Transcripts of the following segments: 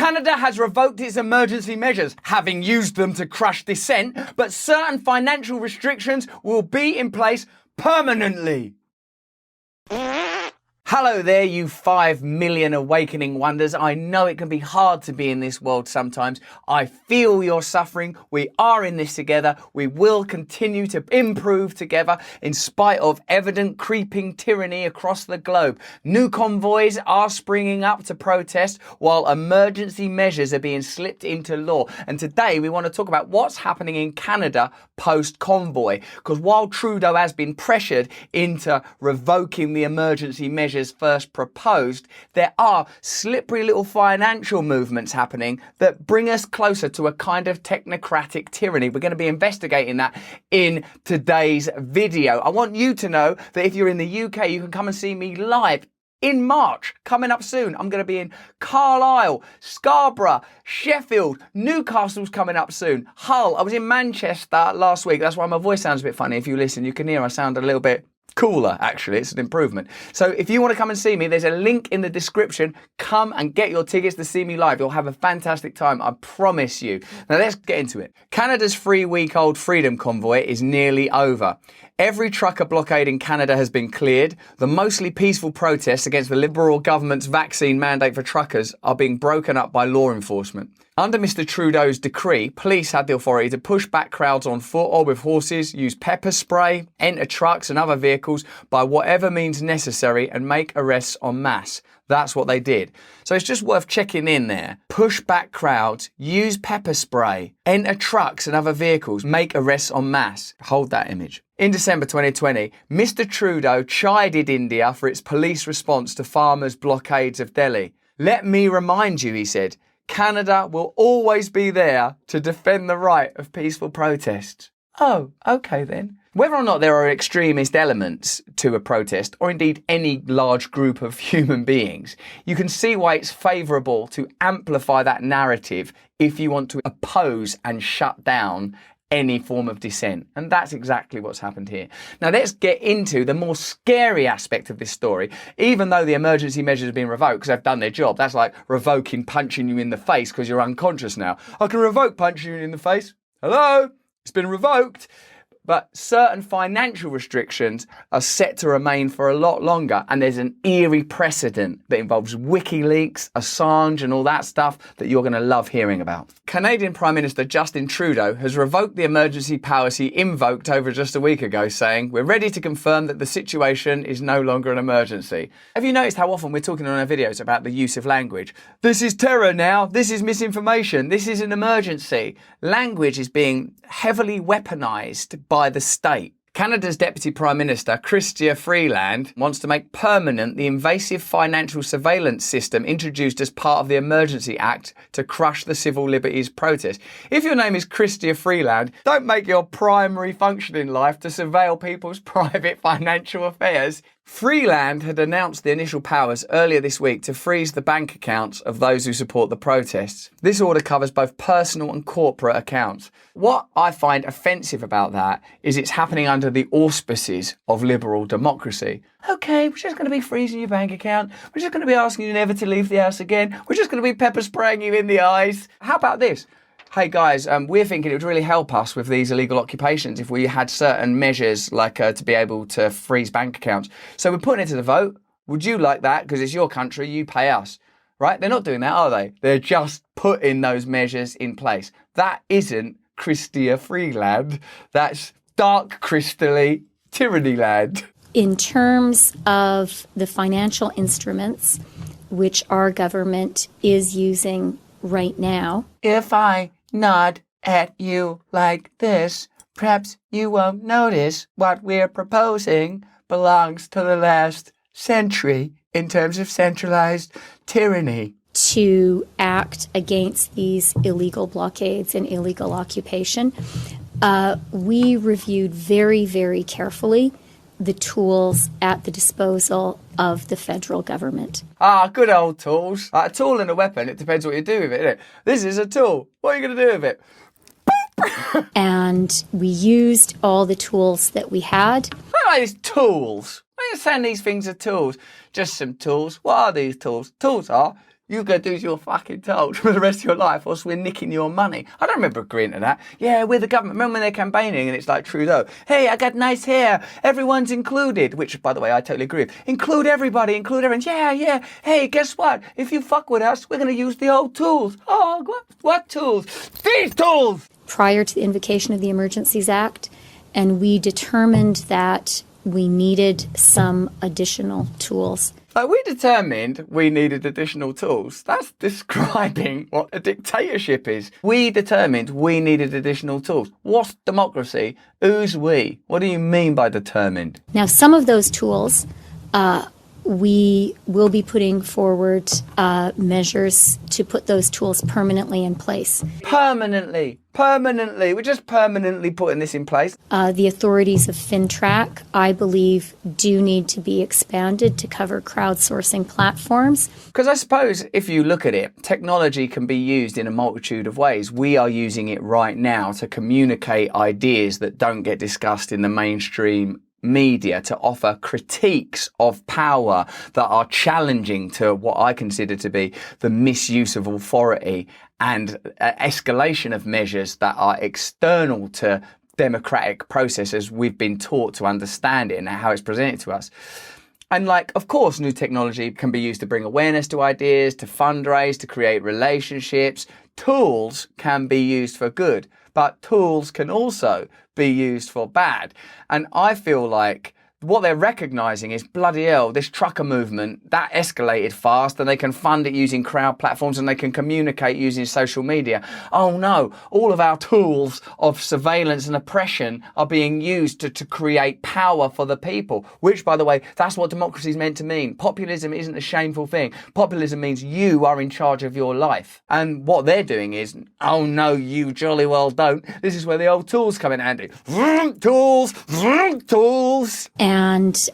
Canada has revoked its emergency measures, having used them to crush dissent, but certain financial restrictions will be in place permanently. Hello there, you 5 million awakening wonders. I know it can be hard to be in this world sometimes. I feel your suffering. We are in this together. We will continue to improve together in spite of evident creeping tyranny across the globe. New convoys are springing up to protest while emergency measures are being slipped into law. And today we want to talk about what's happening in Canada post-Convoy. Because while Trudeau has been pressured into revoking the emergency measures first proposed, there are slippery little financial movements happening that bring us closer to a kind of technocratic tyranny. We're going to be investigating that in today's video. I want you to know that if you're in the UK, you can come and see me live in March, coming up soon. I'm going to be in Carlisle, Scarborough, Sheffield, Newcastle's coming up soon, Hull. I was in Manchester last week. That's why my voice sounds a bit funny. If you listen, you can hear I sound a little bit cooler, actually. It's an improvement. So if you want to come and see me, there's a link in the description. Come and get your tickets to see me live. You'll have a fantastic time, I promise you. Now let's get into it. Canada's 3-week-old freedom convoy is nearly over. Every trucker blockade in Canada has been cleared. The mostly peaceful protests against the Liberal government's vaccine mandate for truckers are being broken up by law enforcement. Under Mr. Trudeau's decree, police had the authority to push back crowds on foot or with horses, use pepper spray, enter trucks and other vehicles by whatever means necessary and make arrests en masse. That's what they did. So it's just worth checking in there. Push back crowds, use pepper spray, enter trucks and other vehicles, make arrests en masse. Hold that image. In December 2020, Mr. Trudeau chided India for its police response to farmers' blockades of Delhi. Let me remind you, he said, Canada will always be there to defend the right of peaceful protests. Oh, okay then. Whether or not there are extremist elements to a protest, or indeed any large group of human beings, you can see why it's favourable to amplify that narrative if you want to oppose and shut down any form of dissent. And that's exactly what's happened here. Now let's get into the more scary aspect of this story. Even though the emergency measures have been revoked because they've done their job, that's like revoking punching you in the face because you're unconscious now. I can revoke punching you in the face. Hello? It's been revoked. But certain financial restrictions are set to remain for a lot longer. And there's an eerie precedent that involves WikiLeaks, Assange and all that stuff that you're going to love hearing about. Canadian Prime Minister Justin Trudeau has revoked the emergency powers he invoked over just a week ago, saying, "We're ready to confirm that the situation is no longer an emergency." Have you noticed how often we're talking on our videos about the use of language? This is terror now. This is misinformation. This is an emergency. Language is being heavily weaponized by the state. Canada's Deputy Prime Minister, Chrystia Freeland, wants to make permanent the invasive financial surveillance system introduced as part of the Emergencies Act to crush the civil liberties protest. If your name is Chrystia Freeland, don't make your primary function in life to surveil people's private financial affairs. Freeland had announced the initial powers earlier this week to freeze the bank accounts of those who support the protests. This order covers both personal and corporate accounts. What I find offensive about that is it's happening under the auspices of liberal democracy. Okay, we're just going to be freezing your bank account. We're just going to be asking you never to leave the house again. We're just going to be pepper spraying you in the eyes. How about this? Hey guys, we're thinking it would really help us with these illegal occupations if we had certain measures like to be able to freeze bank accounts. So we're putting it to the vote. Would you like that? Because it's your country, you pay us. Right? They're not doing that, are they? They're just putting those measures in place. That isn't Chrystia Freeland. That's dark crystally tyranny land. In terms of the financial instruments which our government is using right now. If I nod at you like this, perhaps you won't notice what we're proposing belongs to the last century in terms of centralized tyranny. To act against these illegal blockades and illegal occupation, we reviewed very, very carefully the tools at the disposal of the federal government. Ah, good old tools. A tool and a weapon, it depends what you do with it, innit? This is a tool. What are you going to do with it? And we used all the tools that we had. What are these tools? Why are you saying these things are tools? Just some tools. What are these tools? Tools are You go do as you're fucking told for the rest of your life, or else we're nicking your money. I don't remember agreeing to that. Yeah, we're the government. Remember when they're campaigning and it's like Trudeau, hey, I got nice hair, everyone's included, which, by the way, I totally agree with. Include everybody, include everyone. Yeah. Hey, guess what? If you fuck with us, we're going to use the old tools. Oh, what tools? These tools! Prior to the invocation of the Emergencies Act, and we determined that we needed some additional tools. We determined we needed additional tools. That's describing what a dictatorship is. We determined we needed additional tools. What's democracy? Who's we? What do you mean by determined? Now, some of those tools, we will be putting forward measures to put those tools permanently in place. Permanently. We're just permanently putting this in place. The authorities of FinTrack, I believe, do need to be expanded to cover crowdsourcing platforms. Because I suppose if you look at it, technology can be used in a multitude of ways. We are using it right now to communicate ideas that don't get discussed in the mainstream media, to offer critiques of power that are challenging to what I consider to be the misuse of authority and escalation of measures that are external to democratic processes we've been taught to understand it and how it's presented to us. And of course, new technology can be used to bring awareness to ideas, to fundraise, to create relationships. Tools can be used for good, but tools can also be used for bad. And I feel like what they're recognizing is, bloody hell, this trucker movement, that escalated fast, and they can fund it using crowd platforms and they can communicate using social media. Oh no, all of our tools of surveillance and oppression are being used to create power for the people, which, by the way, that's what democracy is meant to mean. Populism isn't a shameful thing. Populism means you are in charge of your life. And what they're doing is, oh no, you jolly well don't. This is where the old tools come in handy. Tools. And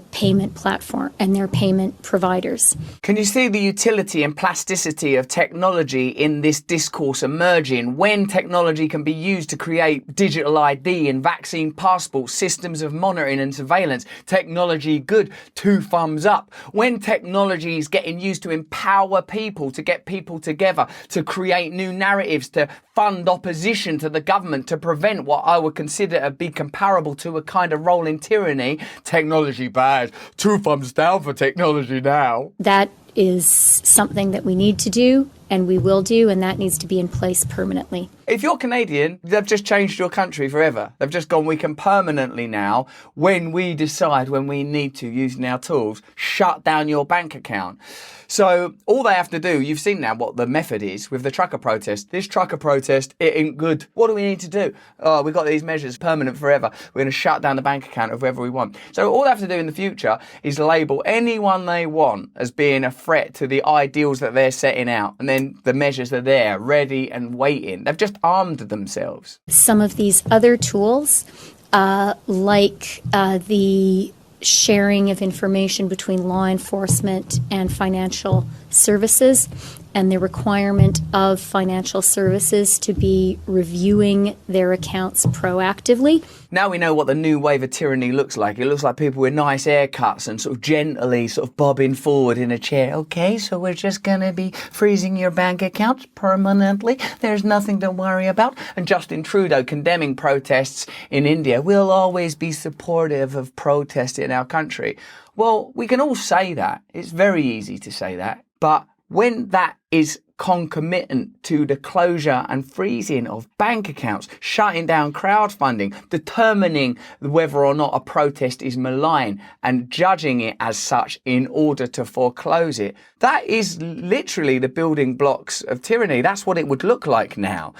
payment platform and their payment providers. Can you see the utility and plasticity of technology in this discourse emerging? When technology can be used to create digital ID and vaccine passports, systems of monitoring and surveillance, technology good, 2 thumbs up. When technology is getting used to empower people, to get people together, to create new narratives, to fund opposition to the government, to prevent what I would consider to be comparable to a kind of rolling tyranny, technology bad, 2 thumbs down for technology now. That is something that we need to do and we will do, and that needs to be in place permanently. If you're Canadian, they've just changed your country forever. They've just gone, we can permanently now, when we decide, when we need to, using our tools, shut down your bank account. So all they have to do, you've seen now what the method is with the trucker protest. This trucker protest, it ain't good. What do we need to do? Oh, we've got these measures permanent forever. We're going to shut down the bank account of whoever we want. So all they have to do in the future is label anyone they want as being a threat to the ideals that they're setting out. And then the measures are there, ready and waiting. They've just armed themselves. Some of these other tools, like the sharing of information between law enforcement and financial services, and the requirement of financial services to be reviewing their accounts proactively. Now we know what the new wave of tyranny looks like. It looks like people with nice haircuts and sort of gently sort of bobbing forward in a chair. Okay, so we're just going to be freezing your bank accounts permanently. There's nothing to worry about. And Justin Trudeau condemning protests in India. We'll always be supportive of protest in our country. Well, we can all say that. It's very easy to say that. But when that is concomitant to the closure and freezing of bank accounts, shutting down crowdfunding, determining whether or not a protest is malign and judging it as such in order to foreclose it, that is literally the building blocks of tyranny. That's what it would look like now.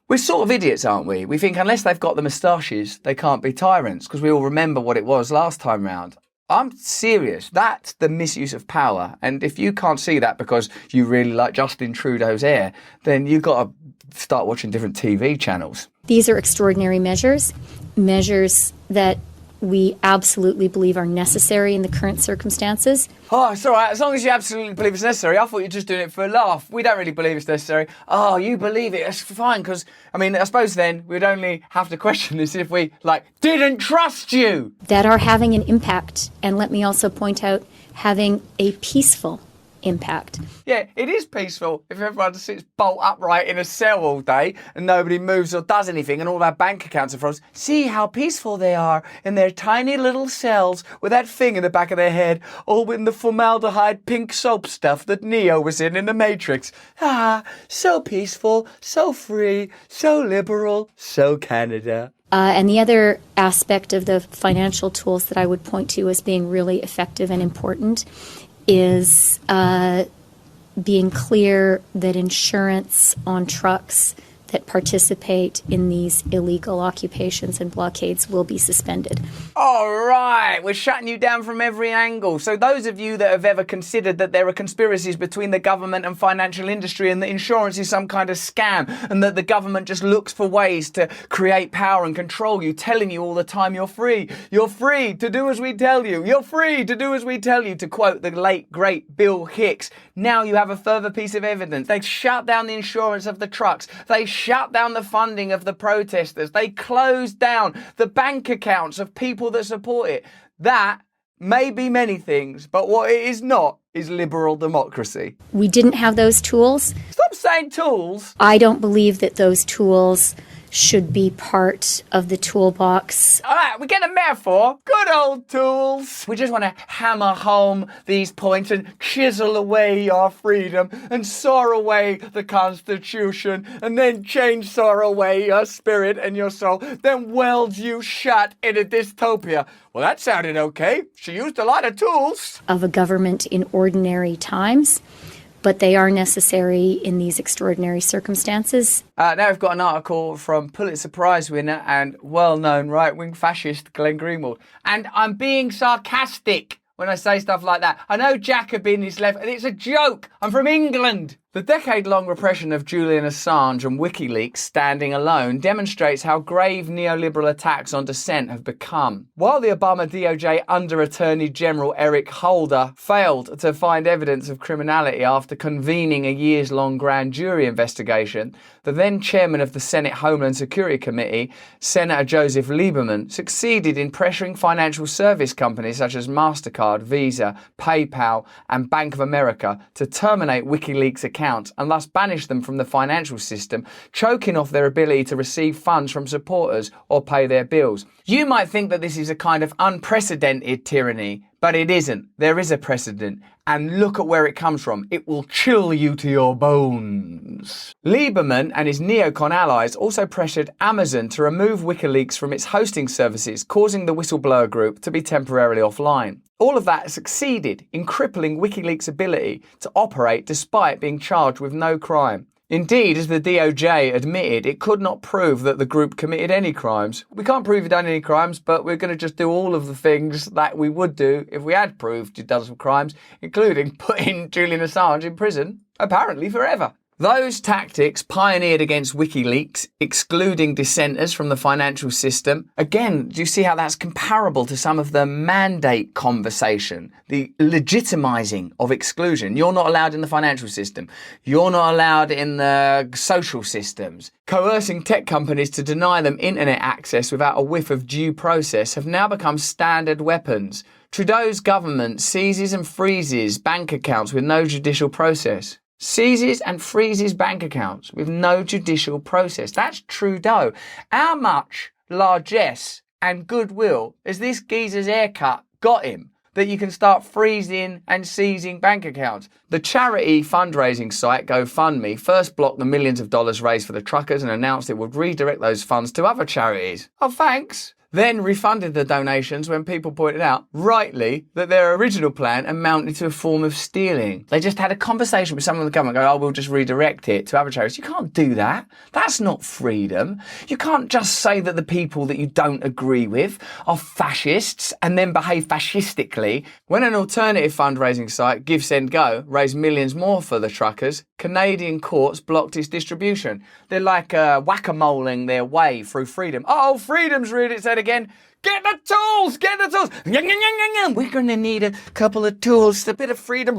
We're sort of idiots, aren't we? We think unless they've got the moustaches, they can't be tyrants, because we all remember what it was last time round. I'm serious. That's the misuse of power. And if you can't see that because you really like Justin Trudeau's hair, then you've got to start watching different TV channels. These are extraordinary measures that we absolutely believe are necessary in the current circumstances. Oh, it's all right. As long as you absolutely believe it's necessary. I thought you were just doing it for a laugh. We don't really believe it's necessary. Oh, you believe it. That's fine. Because, I suppose then we'd only have to question this if we, didn't trust you. That are having an impact. And let me also point out, having a peaceful impact. Yeah, it is peaceful if everyone sits bolt upright in a cell all day and nobody moves or does anything and all our bank accounts are frozen. See how peaceful they are in their tiny little cells with that thing in the back of their head, all in the formaldehyde pink soap stuff that Neo was in The Matrix. Ah, so peaceful, so free, so liberal, so Canada. And the other aspect of the financial tools that I would point to as being really effective and important is being clear that insurance on trucks that participate in these illegal occupations and blockades will be suspended. All right, we're shutting you down from every angle. So those of you that have ever considered that there are conspiracies between the government and financial industry and that insurance is some kind of scam and that the government just looks for ways to create power and control you, telling you all the time you're free to do as we tell you, you're free to do as we tell you, to quote the late, great Bill Hicks. Now you have a further piece of evidence. They shut down the insurance of the trucks. They shut down the funding of the protesters. They closed down the bank accounts of people that support it. That may be many things, but what it is not is liberal democracy. We didn't have those tools. Stop saying tools. I don't believe that those tools should be part of the toolbox. All right, we get a metaphor. Good old tools. We just want to hammer home these points and chisel away our freedom and saw away the Constitution and then saw away your spirit and your soul, then weld you shut in a dystopia. Well, that sounded okay. She used a lot of tools. Of a government in ordinary times, but they are necessary in these extraordinary circumstances. Now we've got an article from Pulitzer Prize winner and well-known right-wing fascist Glenn Greenwald. And I'm being sarcastic when I say stuff like that. I know Jacobin is left, and it's a joke. I'm from England. The decade-long repression of Julian Assange and WikiLeaks standing alone demonstrates how grave neoliberal attacks on dissent have become. While the Obama DOJ Under-Attorney General Eric Holder failed to find evidence of criminality after convening a years-long grand jury investigation, the then chairman of the Senate Homeland Security Committee, Senator Joseph Lieberman, succeeded in pressuring financial service companies such as MasterCard, Visa, PayPal, and Bank of America to terminate WikiLeaks accounts and thus banish them from the financial system, choking off their ability to receive funds from supporters or pay their bills. You might think that this is a kind of unprecedented tyranny, but it isn't. There is a precedent, and look at where it comes from. It will chill you to your bones. Lieberman and his neocon allies also pressured Amazon to remove WikiLeaks from its hosting services, causing the whistleblower group to be temporarily offline. All of that succeeded in crippling WikiLeaks' ability to operate despite being charged with no crime. Indeed, as the DOJ admitted, it could not prove that the group committed any crimes. We can't prove you've done any crimes, but we're going to just do all of the things that we would do if we had proved you'd done some crimes, including putting Julian Assange in prison, apparently forever. Those tactics pioneered against WikiLeaks, excluding dissenters from the financial system. Again, do you see how that's comparable to some of the mandate conversation, the legitimizing of exclusion? You're not allowed in the financial system. You're not allowed in the social systems. Coercing tech companies to deny them internet access without a whiff of due process have now become standard weapons. Trudeau's government seizes and freezes bank accounts with no judicial process. Seizes and freezes bank accounts with no judicial process. That's Trudeau. How much largesse and goodwill has this geezer's haircut got him that you can start freezing and seizing bank accounts? The charity fundraising site GoFundMe first blocked the millions of dollars raised for the truckers and announced it would redirect those funds to other charities. Oh, thanks. Then refunded the donations when people pointed out, rightly, that their original plan amounted to a form of stealing. They just had a conversation with someone in the government going, oh, we'll just redirect it to other charities. You can't do that. That's not freedom. You can't just say that the people that you don't agree with are fascists and then behave fascistically. When an alternative fundraising site, Give, Send, Go, raised millions more for the truckers, Canadian courts blocked its distribution. They're like whack-a-moling their way through freedom. Oh, freedom's rude, it said again. Get the tools! Get the tools! We're going to need a couple of tools, a bit of freedom.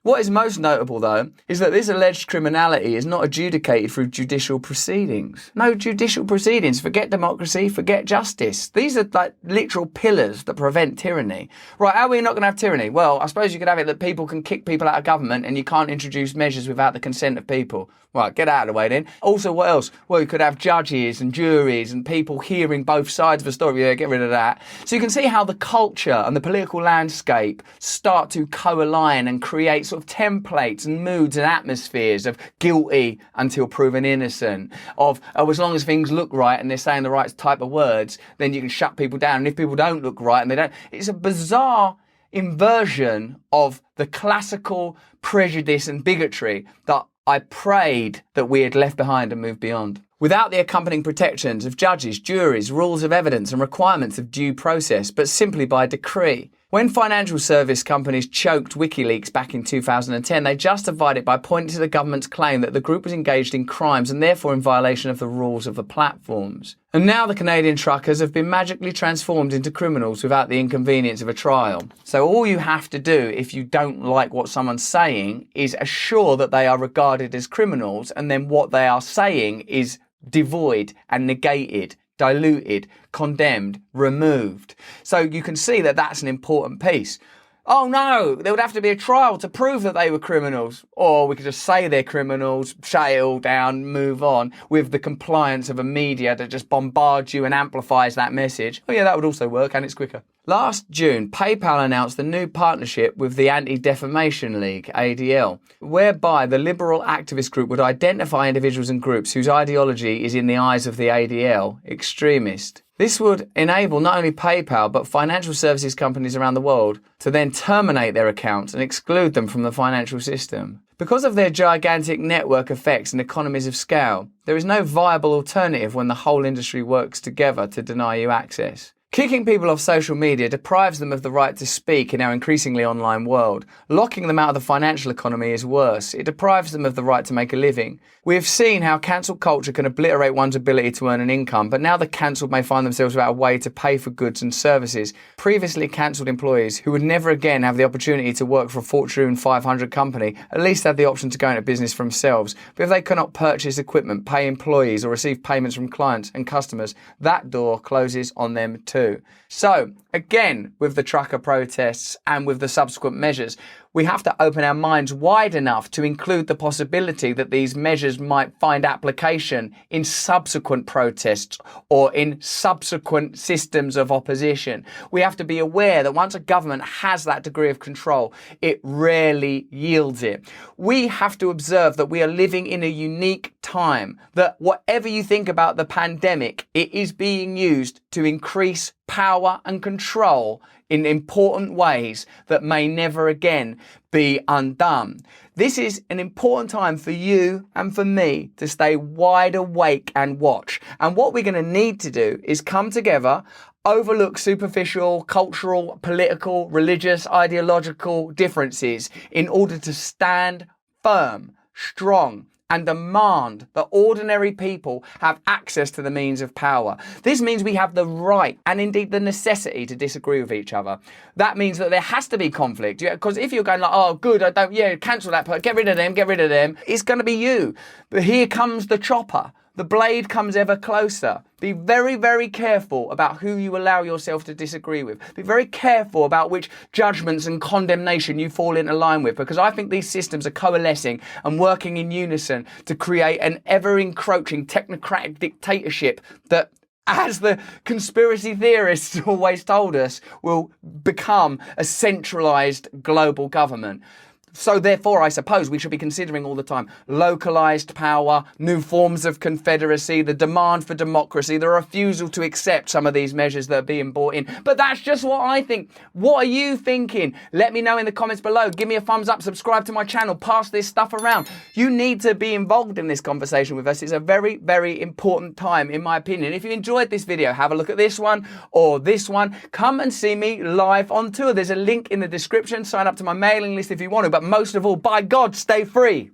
What is most notable, though, is that this alleged criminality is not adjudicated through judicial proceedings. No judicial proceedings. Forget democracy, forget justice. These are like literal pillars that prevent tyranny. Right, how are we not going to have tyranny? Well, I suppose you could have it that people can kick people out of government and you can't introduce measures without the consent of people. Right, get out of the way then. Also, what else? Well, you could have judges and juries and people hearing both sides of a story. Yeah, get rid of that. So you can see how the culture and the political landscape start to co-align and create sort of templates and moods and atmospheres of guilty until proven innocent, of as long as things look right and they're saying the right type of words, then you can shut people down. And if people don't look right and they don't, it's a bizarre inversion of the classical prejudice and bigotry that I prayed that we had left behind and moved beyond. Without the accompanying protections of judges, juries, rules of evidence and requirements of due process, but simply by decree. When financial service companies choked WikiLeaks back in 2010, they justified it by pointing to the government's claim that the group was engaged in crimes and therefore in violation of the rules of the platforms. And now the Canadian truckers have been magically transformed into criminals without the inconvenience of a trial. So all you have to do if you don't like what someone's saying is assure that they are regarded as criminals, and then what they are saying is devoid and negated, diluted, condemned, removed. So you can see that that's an important piece. Oh no, there would have to be a trial to prove that they were criminals. Or we could just say they're criminals, shut it all down, move on with the compliance of a media that just bombards you and amplifies that message. Oh yeah, that would also work, and it's quicker. Last June, PayPal announced a new partnership with the Anti-Defamation League, ADL, whereby the liberal activist group would identify individuals and groups whose ideology is, in the eyes of the ADL, extremist. This would enable not only PayPal, but financial services companies around the world to then terminate their accounts and exclude them from the financial system. Because of their gigantic network effects and economies of scale, there is no viable alternative when the whole industry works together to deny you access. Kicking people off social media deprives them of the right to speak in our increasingly online world. Locking them out of the financial economy is worse. It deprives them of the right to make a living. We have seen how cancel culture can obliterate one's ability to earn an income, but now the cancelled may find themselves without a way to pay for goods and services. Previously cancelled employees who would never again have the opportunity to work for a Fortune 500 company at least have the option to go into business for themselves. But if they cannot purchase equipment, pay employees or receive payments from clients and customers, that door closes on them too. So, again, with the trucker protests and with the subsequent measures, we have to open our minds wide enough to include the possibility that these measures might find application in subsequent protests or in subsequent systems of opposition. We have to be aware that once a government has that degree of control, it rarely yields it. We have to observe that we are living in a unique time, that whatever you think about the pandemic, it is being used to increase power and control in important ways that may never again be undone. This is an important time for you and for me to stay wide awake and watch. And what we're going to need to do is come together, overlook superficial, cultural, political, religious, ideological differences in order to stand firm, strong, and demand that ordinary people have access to the means of power. This means we have the right and indeed the necessity to disagree with each other. That means that there has to be conflict. Because if you're going like, oh, good, cancel that part, get rid of them, it's going to be you. But here comes the chopper. The blade comes ever closer. Be very, very careful about who you allow yourself to disagree with. Be very careful about which judgments and condemnation you fall into line with, because I think these systems are coalescing and working in unison to create an ever-encroaching technocratic dictatorship that, as the conspiracy theorists always told us, will become a centralized global government. So therefore, I suppose we should be considering all the time localized power, new forms of confederacy, the demand for democracy, the refusal to accept some of these measures that are being brought in. But that's just what I think. What are you thinking? Let me know in the comments below. Give me a thumbs up, subscribe to my channel, pass this stuff around. You need to be involved in this conversation with us. It's a very, very important time, in my opinion. If you enjoyed this video, have a look at this one or this one. Come and see me live on tour. There's a link in the description. Sign up to my mailing list if you want to. But most of all, by God, stay free.